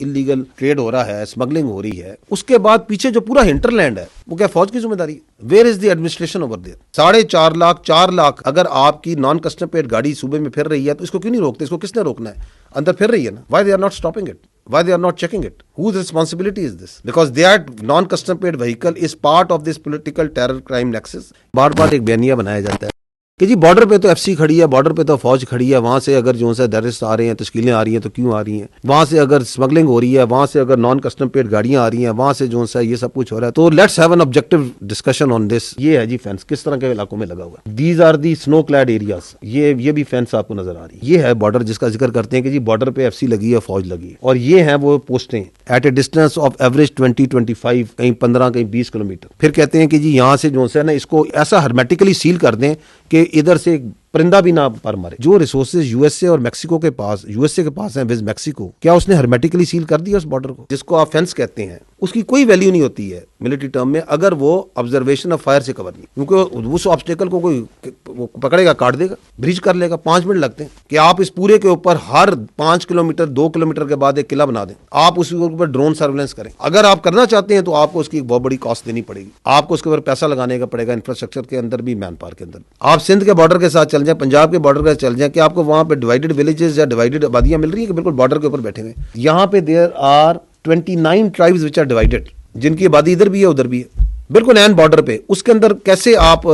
Illegal trade हो रहा है, स्मगलिंग हो रही है, उसके बाद पीछे जो पूरा हिंटरलैंड है वो क्या फौज की जिम्मेदारी है? Where is the administration over there? 4.5 lakh अगर आपकी नॉन कस्टम पेड गाड़ी सूबे में फिर रही है तो इसको क्यों नहीं रोकते? इसको किसने रोकना है? अंदर फिर रही है ना, why they are not stopping it? Why they are not checking it? Whose responsibility is this? Because that non-custom paid vehicle is part of this political terror crime nexus. बार बार एक बयानिया बनाया जाता है कि जी बॉर्डर पे तो एफसी खड़ी है, border पे तो फौज खड़ी है, वहां से अगर जो है टेररिस्ट आ रहे हैं, तश्कीलें आ रही हैं तो क्यों आ रही हैं? वहां से अगर स्मगलिंग हो रही है, वहां से अगर नॉन कस्टम पेड गाड़ियां आ रही हैं, वहां से जो है ये सब कुछ हो रहा है। तो let's have an objective discussion on this. ये है जी फेंस, किस तरह के इलाकों में लगा हुआ है। These are the snow clad areas. ये भी फेंस आपको नजर आ रही है। ये है बॉर्डर जिसका जिक्र करते हैं कि जी बॉर्डर पे एफसी लगी है, फौज लगी है, और ये है वो पोस्टें at a distance of average 20-25, कहीं 15, कहीं 20 किलोमीटर। फिर कहते हैं कि जी यहाँ से जो है ना इसको ऐसा हर्मेटिकली सील कर दें कि इधर से परिंदा भी ना पर मारे। जो रिसोर्सेज यूएसए और मैक्सिको के पास, यूएसए के पास हैं विद मैक्सिको, क्या उसने हर्मेटिकली सील कर दिया उस बॉर्डर को? जिसको आप फेंस कहते हैं, उसकी कोई वैल्यू नहीं होती है मिलिट्री टर्म में अगर वो ऑब्जर्वेशन ऑफ फायर से कवर नहीं, क्योंकि उस ऑब्स्टेकल को कोई वो पकड़ेगा, काट देगा, ब्रीच कर लेगा। 5 मिनट लगते हैं कि आप इस पूरे के ऊपर हर 5 किलोमीटर 2 किलोमीटर के बाद एक किला बना दें, आप उसके ऊपर ड्रोन सर्वेलेंस करें। अगर आप करना चाहते हैं तो आपको उसकी एक बहुत बड़ी कॉस्ट देनी पड़ेगी, आपको उसके ऊपर पैसा लगाने का पड़ेगा, इंफ्रास्ट्रक्चर के अंदर भी, मैन पावर के अंदर। आप सिंध के बॉर्डर के साथ चल जाए, पंजाब के बॉर्डर के चल जाए, कि आपको वहां पे डिवाइडेड विलेजेस या डिवाइडेड आबादियां मिल रही है कि बिल्कुल बॉर्डर के ऊपर बैठे हुए। यहाँ पे there are 29 tribes which are divided, जिनकी आबादी इधर भी है उधर भी है, बिल्कुल एन बॉर्डर पे। उसके अंदर कैसे आप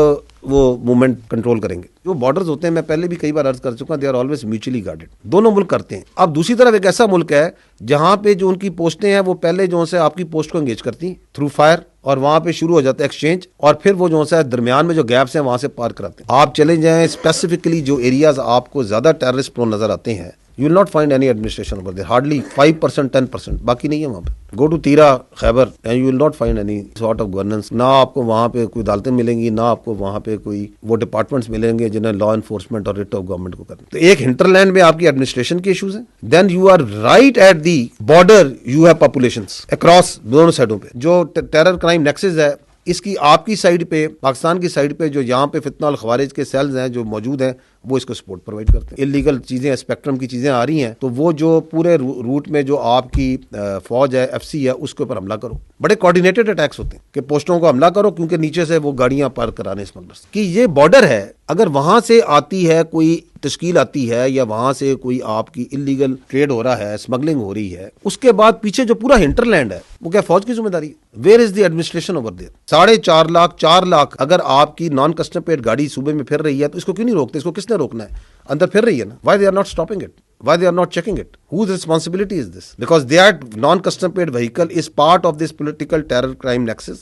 वो मूवमेंट कंट्रोल करेंगे? जो बॉर्डर्स होते हैं, मैं पहले भी कई बार अर्ज कर चुका, they are always mutually guarded. दोनों मुल्क करते हैं। अब दूसरी तरफ एक ऐसा मुल्क है जहां पे जो उनकी पोस्टें हैं वो पहले जो है आपकी पोस्ट को एंगेज करती हैं थ्रू फायर, और वहां पे शुरू हो जाता है एक्सचेंज, और फिर वो जो है दरमियान में जो गैप्स हैं वहां से पार कराते हैं। आप चले जाएं स्पेसिफिकली जो एरियाज आपको ज्यादा टेररिस्ट प्रोन नजर आते हैं, you will not find any administration over there, hardly 5%, 10%, बाकी नहीं है वहाँ पे। Go to तीरा, Khyber, and you will not find any sort of governance। ना आपको वहाँ पे कोई अदालतें मिलेंगी, ना आपको वहाँ पे कोई वो डिपार्टमेंट्स मिलेंगे जिन्हें लॉ एनफोर्समेंट और रिट ऑफ गवर्नमेंट को करना। तो एक हिंटरलैंड में आपकी एडमिनिस्ट्रेशन के इशूज हैं, then you are right at the border, you have populations across दोनों साइडों पे। जो टेरर क्राइम नेक्सस है, इसकी आपकी साइड पे, पाकिस्तान की साइड पे जो यहाँ पे फितना और खवारिज के सेल्स हैं जो मौजूद हैं, वो इसको सपोर्ट प्रोवाइड करते हैं। इलीगल चीजें, स्पेक्ट्रम की चीजें आ रही हैं, तो वो जो पूरे रूट में जो आपकी फौज है, एफसी है, उसके ऊपर हमला करो। बड़े कोऑर्डिनेटेड अटैक्स होते हैं कि पोस्टों को हमला करो, क्योंकि नीचे से वो गाड़ियां पार कराने स्मगलर्स की। ये बॉर्डर है, अगर वहां से आती है कोई तश्कील आती है, या वहां से कोई आपकी इलीगल ट्रेड हो रहा है, स्मगलिंग हो रही है, उसके बाद पीछे जो पूरा हिंटरलैंड है वो क्या फौज की जिम्मेदारी है? Where is the administration over there? 4.5 lakh अगर आपकी नॉन कस्टम पेड गाड़ी सूबे में फिर रही है तो इसको क्यों नहीं रोकते? इसको किसने रोकना है? अंदर फिर रही है ना, why they are not stopping it? Why they are not checking it? Whose responsibility is this? Because that non-custom paid vehicle is part of this political terror crime nexus.